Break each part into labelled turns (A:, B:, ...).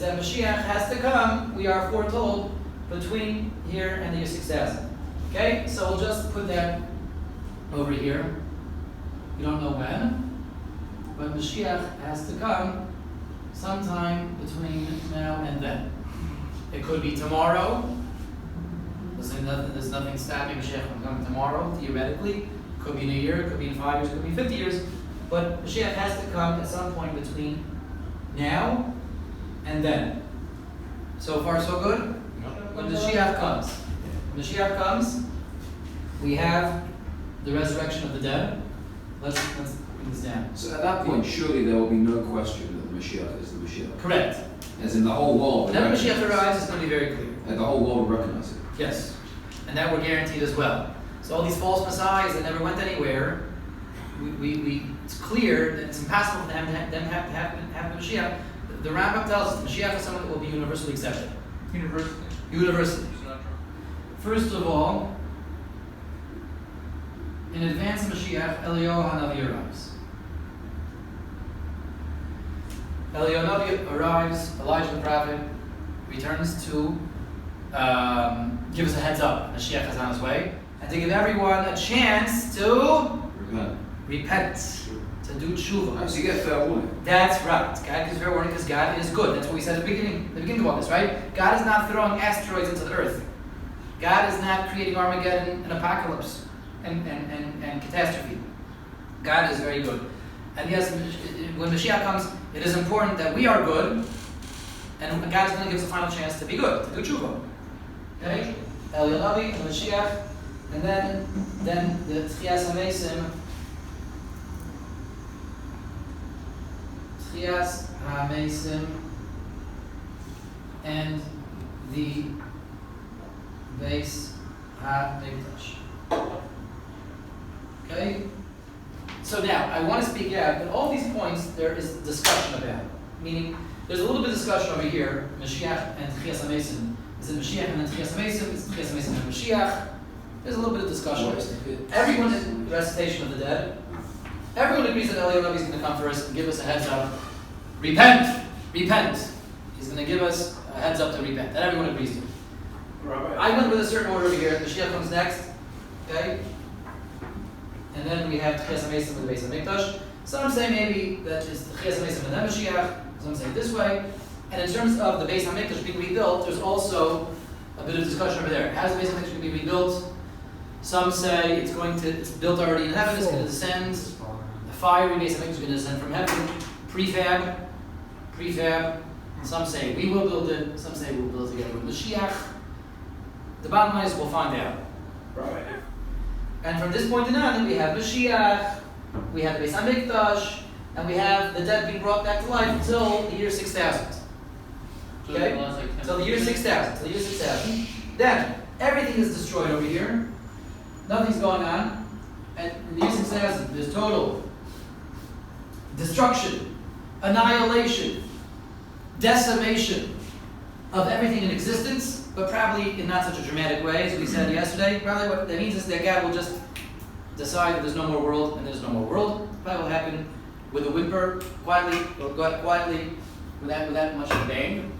A: That Mashiach has to come, we are foretold, between here and the year 6000. Okay? So we'll just put that over here. We don't know when, but Mashiach has to come sometime between now and then. It could be tomorrow. There's nothing stopping Mashiach from coming tomorrow, theoretically. It could be in a year, it could be in 5 years, it could be in 50 years. But Mashiach has to come at some point between now and then. So far, so good? When Mashiach comes, we have the resurrection of the dead. Let's bring this down.
B: So at that point, surely there will be no question that the Mashiach is the Mashiach.
A: Correct.
B: As in the whole world.
A: Whenever Mashiach arrives, it's going to be very clear.
B: And the whole world will recognize it.
A: Yes. And that we're guaranteed as well. So all these false messiahs that never went anywhere, it's clear that it's impossible for them to have the Mashiach. The Rambam tells us the Mashiach is someone that will be universally accepted. Universally. First of all, in advance of Mashiach, Eliyahu HaNavi arrives. Eliyahu HaNavi arrives, Elijah the prophet returns to give us a heads up. Mashiach is on his way. And to give everyone a chance to repent. To do tshuva.
B: So you get fair warning.
A: That's right. God gives fair warning because God is good. That's what we said at the beginning of all this, right? God is not throwing asteroids into the earth. God is not creating Armageddon and apocalypse and catastrophe. God is very good. And yes, when Mashiach comes, it is important that we are good, and God is going to give us a final chance to be good, to do tshuva. Okay? Eliyahu HaNavi, the Mashiach, and then the Tchias HaMeisim. Tchias HaMeisim and the Beis HaMikdash. Okay? So now, I want to speak out, but all these points there is discussion about. Meaning, there's a little bit of discussion over here, Mashiach and Tchias HaMeisim. Is it Mashiach and then Tchias HaMeisim? Is it Tchias HaMeisim and Mashiach? There's a little bit of discussion. Everyone in the recitation of the dead. Everyone agrees that Eliyahu HaNavi is going to come first and give us a heads up. Repent! Repent! He's going to give us a heads up to repent. That everyone agrees to.
C: Rabbi.
A: I went with a certain order over here. The Mashiach comes next. Okay? And then we have Tchias HaMeisim with the Beis HaMikdash. Some say maybe that it's Tchias HaMeisim and then Mashiach. Some say it this way. And in terms of the Beis HaMikdash being rebuilt, there's also a bit of discussion over there. How is the Beis HaMikdash going to be rebuilt? Some say it's built already in heaven, it's going to descend. The fiery Beis HaMikdash is going to descend from heaven. Prefab. Some say we will build it, some say we'll build it together with Mashiach. The bottom line is we'll find out.
C: Right.
A: And from this point on, we have Mashiach, we have the Beis HaMikdash, and we have the dead being brought back to life until the year 6000. Okay? Until the year 6000. Then, everything is destroyed over here. Nothing's going on. And in the year 6000, there's total destruction, annihilation, decimation of everything in existence, but probably in not such a dramatic way as we said yesterday. Probably what that means is that God will just decide that there's no more world and there's no more world. Probably will happen with a whimper, quietly, without much of a bang.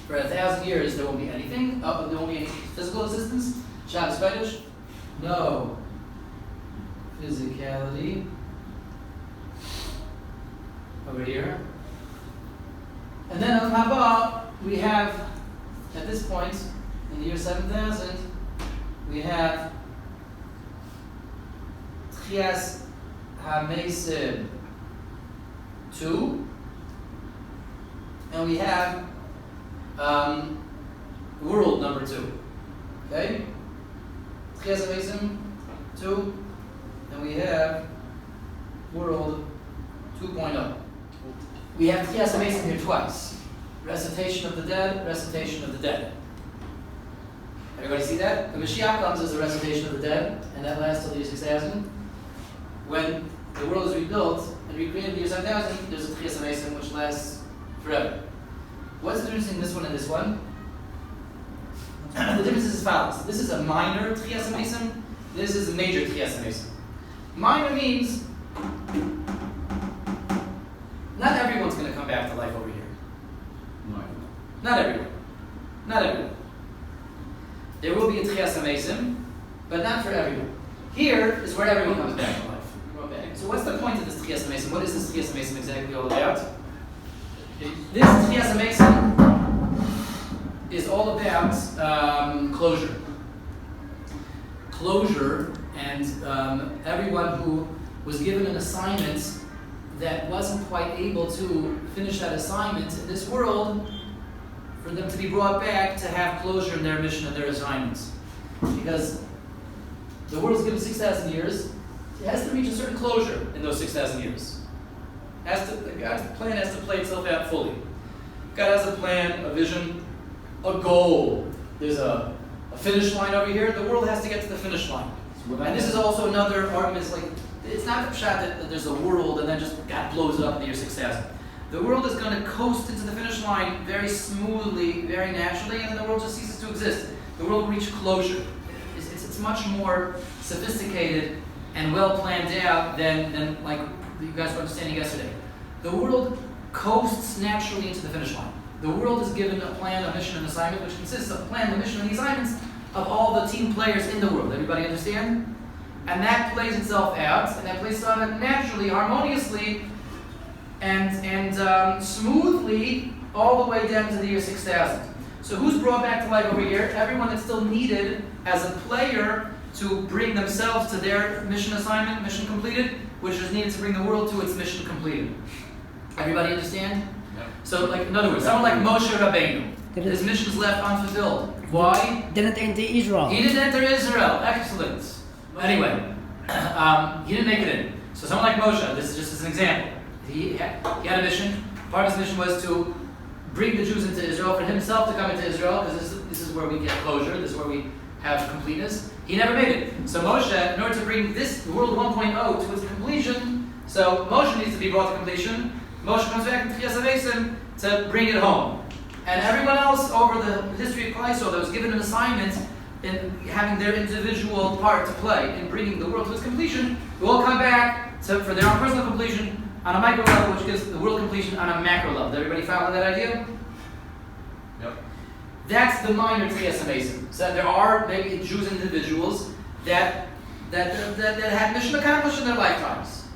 A: For 1,000 years there won't be anything. There won't be any physical existence. Shabbos Kodesh, no physicality. Over here. And then on Haba, we have, at this point, in the year 7000, we have Tchias HaMeisim 2, and we have world number 2. Okay? Tchias HaMeisim 2, and we have world 2.0. We have Tchias HaMeisim here twice. Recitation of the dead, recitation of the dead. Everybody see that? The Mashiach comes as a recitation of the dead, and that lasts till the year 6000. When the world is rebuilt and recreated in the year 7000, there's a Tchias HaMeisim which lasts forever. What's the difference between this one and this one? The difference is as follows. This is a minor Tchias HaMeisim. This is a major Tchias HaMeisim. Minor means not everyone's going to come back to life over here.
B: No.
A: Not everyone. Not everyone. There will be a Tchias HaMesim, but not for everyone. Here is where everyone comes back to life. Okay. So what's the point of this Tchias HaMesim? What is this Tchias HaMesim exactly all about? This Tchias HaMesim is all about closure. Closure, and everyone who was given an assignment that wasn't quite able to finish that assignment in this world, for them to be brought back to have closure in their mission and their assignments. Because the world is given 6,000 years, it has to reach a certain closure in those 6,000 years. God's plan has to play itself out fully. God has a plan, a vision, a goal. There's a finish line over here. The world has to get to the finish line. And this is also another argument. It's not the shot that there's a world and then just God blows it up in the year 6,000. The world is going to coast into the finish line very smoothly, very naturally, and then the world just ceases to exist. The world will reach closure. It's much more sophisticated and well planned out than like you guys were understanding yesterday. The world coasts naturally into the finish line. The world is given a plan, a mission, and assignment, which consists of a plan, a mission, and the assignments of all the team players in the world. Everybody understand? And that plays itself out, and that plays itself out naturally, harmoniously, and smoothly all the way down to the year 6,000. So who's brought back to life over here? Everyone that's still needed as a player to bring themselves to their mission assignment, mission completed, which is needed to bring the world to its mission completed. Everybody understand?
C: Yeah.
A: So, like, in other words, someone like Moshe Rabbeinu, his mission is left unfulfilled. Why?
D: Didn't enter Israel.
A: He didn't enter Israel. Excellent. Anyway, he didn't make it in. So someone like Moshe, this is just as an example. He had a mission. Part of his mission was to bring the Jews into Israel, for himself to come into Israel, because this is where we get closure, this is where we have completeness. He never made it. So Moshe, in order to bring this world 1.0 to its completion, so Moshe needs to be brought to completion. Moshe comes back to Tchias HaMesim to bring it home. And everyone else over the history of Klal Yisrael that was given an assignment in having their individual part to play in bringing the world to its completion, will all come back for their own personal completion on a micro level, which gives the world completion on a macro level. Does everybody follow that idea?
C: Yep.
A: That's the minor Tchias HaMesim. So there are maybe Jews individuals that had mission accomplished in their lifetimes.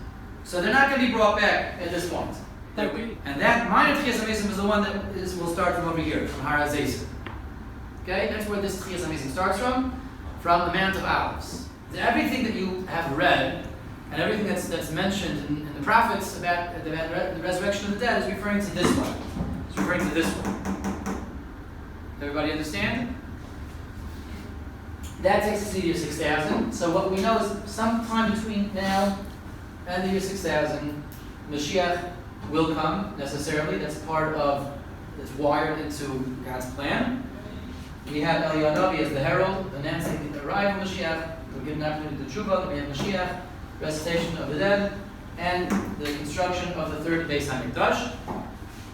A: So they're not going to be brought back at this point. And that minor Tchias HaMesim is the one that will start from over here, from Har HaZesim. Okay, that's where this Tchias HaMesim starts from the Mount of Olives. Everything that you have read, and everything that's mentioned in the prophets about the resurrection of the dead is referring to this one. It's referring to this one. Everybody understand? That takes us to the year 6,000. So what we know is sometime between now and the year 6,000, Mashiach will come necessarily. That's it's wired into God's plan. We have Eliyahu Navi as the herald, announcing the arrival of Mashiach. We're given an opportunity to Tshuva. We have Mashiach, recitation of the dead, and the construction of the third Beis HaMikdash.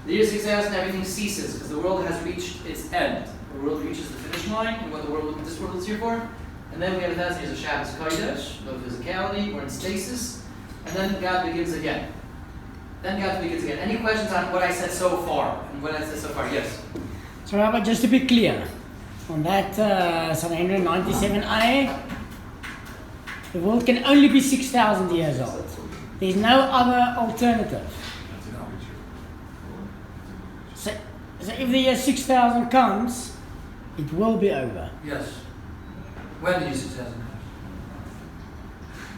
A: The year 6,000, everything ceases because the world has reached its end. The world reaches the finish line, and what this world is here for. And then we have 1,000 years of Shabbos Kodesh, no physicality, we're in stasis, and then God begins again. Any questions on what I said so far? Yes.
D: So Rabbi, just to be clear, on that Psalm 197a, the world can only be 6,000 years old. There's no other alternative. So if the year 6,000 comes, it will be over.
A: Yes. When the year 6,000 comes?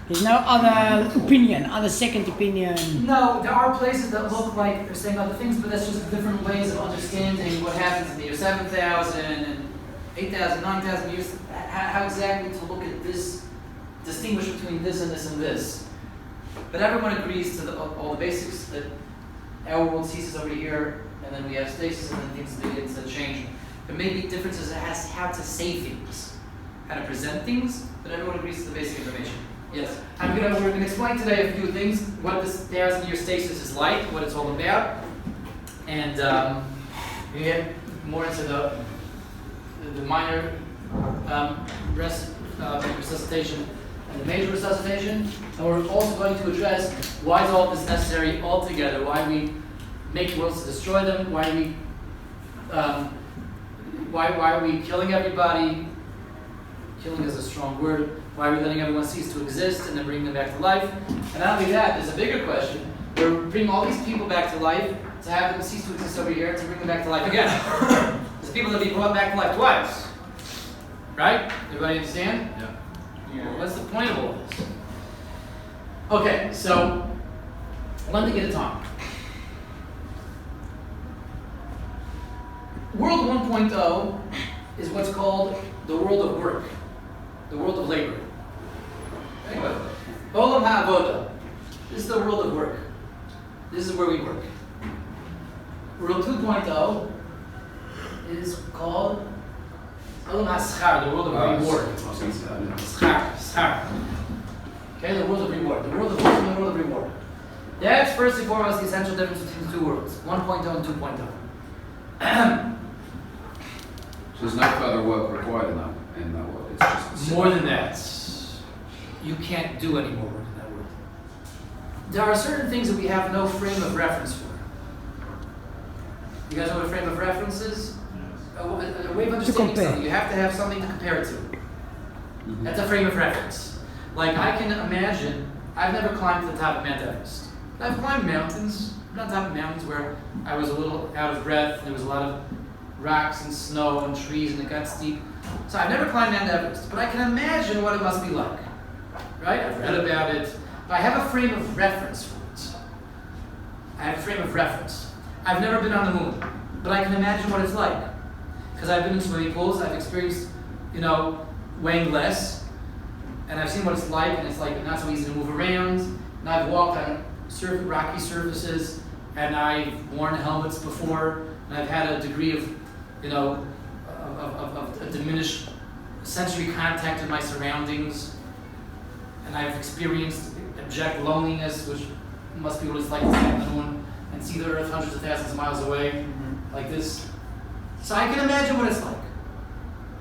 D: There's no other opinion, other second opinion.
A: No, there are places that look like they're saying other things, but that's just different ways of understanding what happens in the year 7,000 and 8,000, 9,000 years. How exactly to look at this, distinguish between this and this and this. But everyone agrees to all the basics that our world ceases over here, and then we have stasis, and then things begin to change. There may be differences as how to say things, how to present things, but everyone agrees to the basic information. Yes, we're going to explain today a few things, what this 1,000-year stasis is like, what it's all about, and we get more into the minor resuscitation and the major resuscitation, and we're also going to address why is all this necessary altogether, why we make worlds to destroy them, why we why are we killing everybody? Killing is a strong word. Why are we letting everyone cease to exist and then bringing them back to life? And not only that, there's a bigger question. We're bringing all these people back to life to have them cease to exist over here to bring them back to life again. There's people that be brought back to life twice. Right? Everybody understand?
C: Yeah.
A: What's the point of all this? Okay, so one thing at a time. World 1.0 is what's called the world of work, the world of labor. Okay? Olam Ha'avoda. This is the world of work. This is where we work. World 2.0 is called Olam HaSchar, the world of reward. Schar. Okay, the world of reward. The world of work and the world of reward. That's first and foremost the essential difference between the two worlds, 1.0 and 2.0.
B: So there's no further work required in that world. It's just
A: More than that. You can't do any more work in that world. There are certain things that we have no frame of reference for. You guys know what a frame of reference is? A way of understanding something. You have to have something to compare it to.
B: Mm-hmm.
A: That's a frame of reference. Like I can imagine, I've never climbed to the top of Mount Everest. I've climbed mountains, not top of mountains where I was a little out of breath. There was a lot of rocks and snow and trees and it got steep. So I've never climbed Mount Everest, but I can imagine what it must be like. Right? I've read about it, but I have a frame of reference for it. I have a frame of reference. I've never been on the moon, but I can imagine what it's like. Because I've been in swimming pools, I've experienced, weighing less, and I've seen what it's like, and it's like not so easy to move around, and I've walked on rocky surfaces, and I've worn helmets before, and I've had a degree of a diminished sensory contact with my surroundings, and I've experienced abject loneliness, which must be what it's like to stand on the moon and see the Earth hundreds of thousands of miles away, like this. So I can imagine what it's like.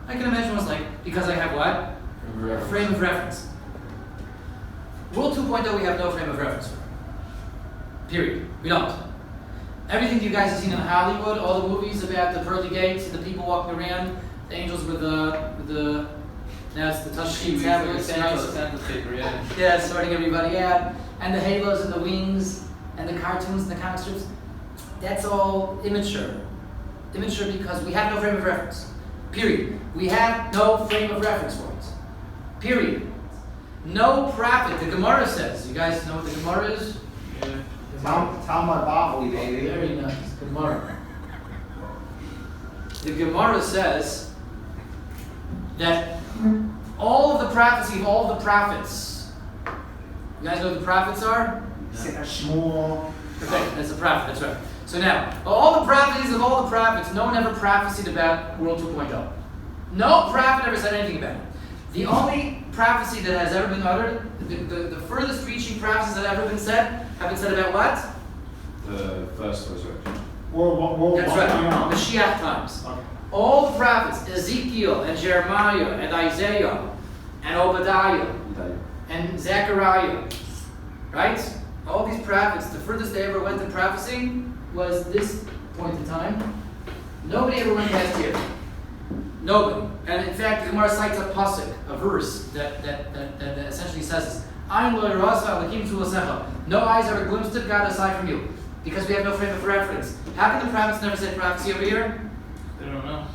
A: I can imagine what it's like because I have what? A frame of reference. World 2.0 we have no frame of reference for. Period. We don't. Everything you guys have seen in Hollywood, all the movies about the pearly gates, the people walking around, the angels with the now it's the touchscreen tablets, yeah, sorting everybody out, and the halos and the wings, and the cartoons and the comic strips. That's all immature. Immature because we have no frame of reference. Period. We have no frame of reference for it. Period. No prophet. The Gemara says. You guys know what the Gemara is?
C: Yeah.
E: Talmud Bavli, baby.
A: Very nice. Gemara. The Gemara says that all of the prophecy of all of the prophets. You guys know what the prophets are?
E: Shmuel.
A: Perfect. That's a prophet. That's right. So now, all the prophecies of all the prophets, no one ever prophesied about World 2.0. No prophet ever said anything about it. The only prophecy that has ever been uttered, the furthest reaching prophecies that have ever been said, have been said about what?
B: the first resurrection.
A: That's right, Mashiach times.
E: Okay.
A: All the prophets, Ezekiel and Jeremiah and Isaiah and Obadiah and Zechariah, right? All these prophets, the furthest they ever went in prophecy was this point in time. Nobody ever went past here. Nobody. And in fact, the Gemara cites a pasuk, a verse that essentially says this. No eyes ever glimpsed of God aside from you. Because we have no frame of reference. How can the prophets never say prophecy over here?
C: They don't know.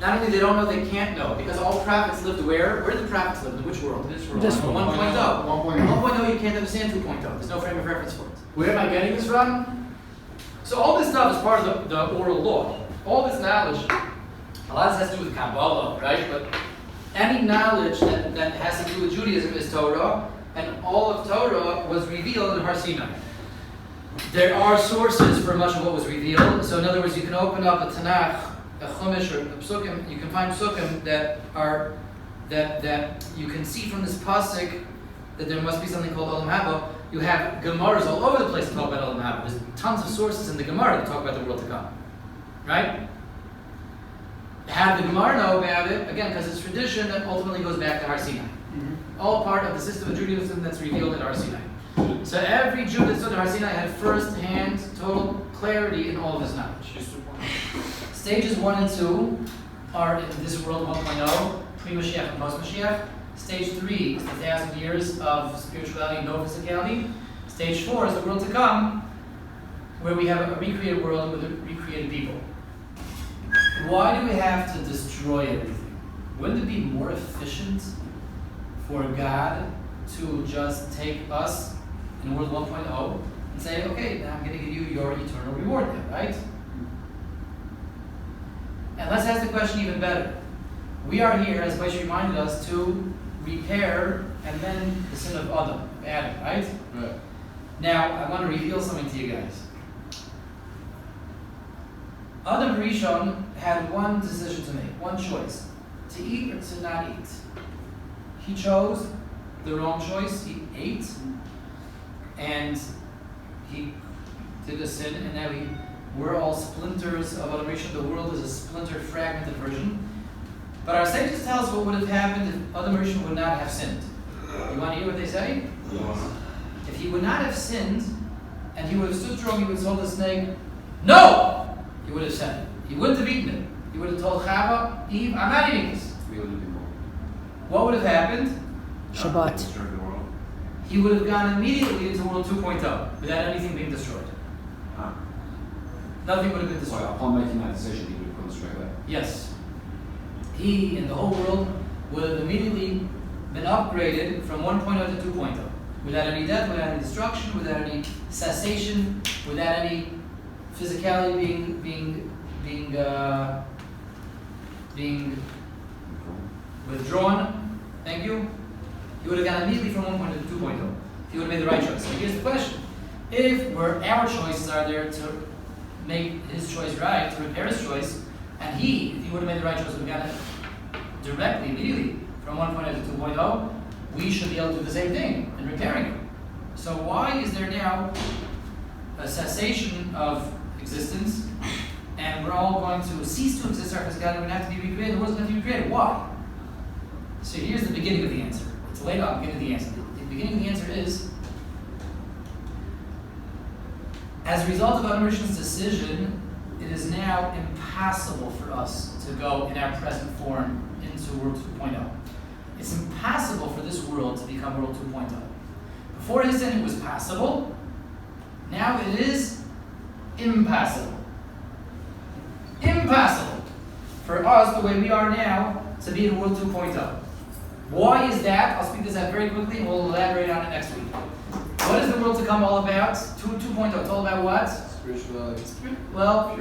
A: Not only they don't know, they can't know. Because all prophets lived where? Where did the prophets live? In which world?
C: This world.
D: This
A: 1.0. 1.0 you can't understand 2.0. There's no frame of reference for it. Where am I getting this from? So all this stuff is part of the oral law. All this knowledge, a lot of this has to do with Kabbalah, right? But any knowledge that has to do with Judaism is Torah, and all of Torah was revealed in Har Sinai. There are sources for much of what was revealed. So in other words, you can open up a Tanakh, a Chumash, or a Psukim. You can find Psukim that you can see from this pasuk that there must be something called Olam Haba. You have Gemaras all over the place to talk about Olam Haba. There's tons of sources in the Gemara that talk about the world to come. Right? How did the Gemara know about it? Again, because it's tradition that ultimately goes back to Har Sinai. All part of the system of Judaism that's revealed in Har Sinai. So every Jew that stood in Har Sinai had first-hand, total clarity in all of his knowledge. Stages 1 and 2 are in this world 1.0, pre-Mashiach and post-Mashiach. Stage 3 is the 1,000 years of spirituality and no physicality. Stage 4 is the world to come, where we have a recreated world with recreated people. Why do we have to destroy everything? Wouldn't it be more efficient for God to just take us in world 1.0 and say, okay, now I'm going to give you your eternal reward now, right? And let's ask the question even better. We are here, as Aish reminded us, to repair and mend the sin of Adam, right?
B: Right.
A: Now, I want to reveal something to you guys. Adam Rishon had one decision to make, one choice, to eat or to not eat. He chose the wrong choice, he ate, and he did a sin, and now we're all splinters of Adam Rishon. The world is a splintered, fragmented version. But our sages tell us what would have happened if Adam Rishon would not have sinned. You want to hear what they say?
B: Yes.
A: If he would not have sinned, and he would have stood strong, he would have told the snake, no! He would have said it. He wouldn't have eaten it. He would have told Haba, Eve, I'm not eating this.
B: We would have been more.
A: What would have happened?
D: Shabbat.
C: Destroy the world.
A: He would have gone immediately into World 2.0 without anything being destroyed.
B: Ah.
A: Nothing would have been destroyed.
B: Well, upon making that decision, he would have gone straight away.
A: Yes. He and the whole world would have immediately been upgraded from 1.0 to 2.0 without any death, without any destruction, without any cessation, without any physicality being withdrawn. Thank you. He would have gone immediately from 1.0 to 2.0 if he would have made the right choice. So here's the question. If our choices are there to make his choice right, to repair his choice, and if he would have made the right choice, would have gotten it directly, immediately, from 1.0 to 2.0, we should be able to do the same thing in repairing it. So why is there now a cessation of existence, and we're all going to cease to exist, our physicality, we're going to have to be recreated, the world's going to be recreated? Why? So here's the beginning of the answer. It's laid out, beginning of the answer. The beginning of the answer is, as a result of Adam Rishon's decision, it is now impossible for us to go in our present form into World 2.0. It's impossible for this world to become World 2.0. Before his sin, it was possible. Now it is impossible. Impossible for us, the way we are now, to be in World 2.0. Why is that? I'll speak this out very quickly and we'll elaborate on it next week. What is the world to come all about? 2.0. It's all about what?
B: Spirituality.
A: Well,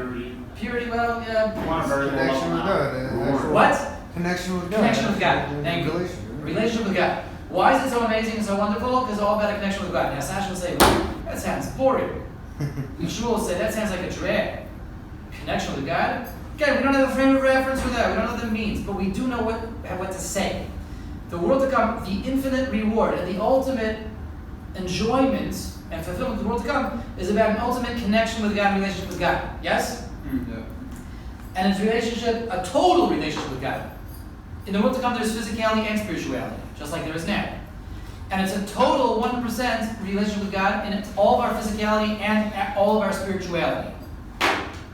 C: Purity.
A: Well, yeah.
E: One version
F: Connection with God. Actual
A: What?
F: Connection with God.
A: Connection with God. Thank you.
F: Relationship.
A: Relationship with God. Why is it so amazing and so wonderful? Because it's all about a connection with God. Now, Sasha will say, well, that sounds boring. Yeshua will say, that sounds like a drag. Connection with God? Again, we don't have a frame of reference for that. We don't know what that means. But we do know what to say. The world to come, the infinite reward, and the ultimate enjoyment and fulfillment of the world to come is about an ultimate connection with God, relationship with God. Yes?
B: Yeah.
A: And it's relationship, a total relationship with God. In the world to come, there's physicality and spirituality, just like there is now. And it's a total 1% relationship with God in all of our physicality and all of our spirituality.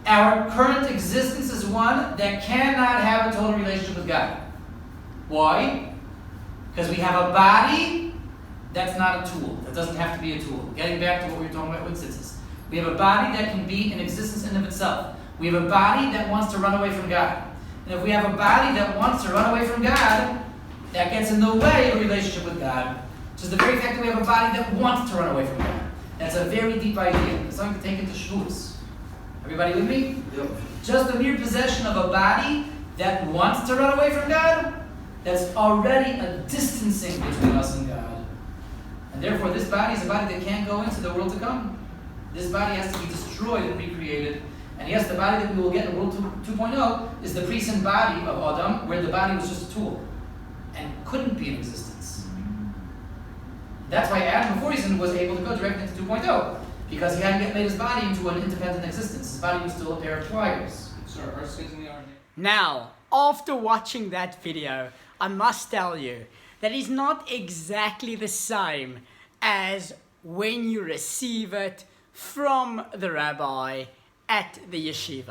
A: Our current existence is one that cannot have a total relationship with God. Why? Because we have a body that's not a tool. That doesn't have to be a tool. Getting back to what we were talking about with tzitzis. We have a body that can be in existence in and of itself. We have a body that wants to run away from God. And if we have a body that wants to run away from God, that gets in the way of a relationship with God. Just the very fact that we have a body that wants to run away from God. That's a very deep idea. It's something to take into Shavuos. Everybody with me?
B: Yep.
A: Just the mere possession of a body that wants to run away from God, that's already a distancing between us and God. And therefore, this body is a body that can't go into the world to come. This body has to be destroyed and recreated. And yes, the body that we will get in World 2.0 is the pre-sin body of Adam, where the body was just a tool and couldn't be in existence. That's why Adam, before he sinned, was able to go directly into 2.0, because he hadn't yet made his body into an independent existence. His body was still a pair of pliers.
B: So our sins in the army.
D: Now, after watching that video, I must tell you that it's not exactly the same as when you receive it from the rabbi at the yeshiva.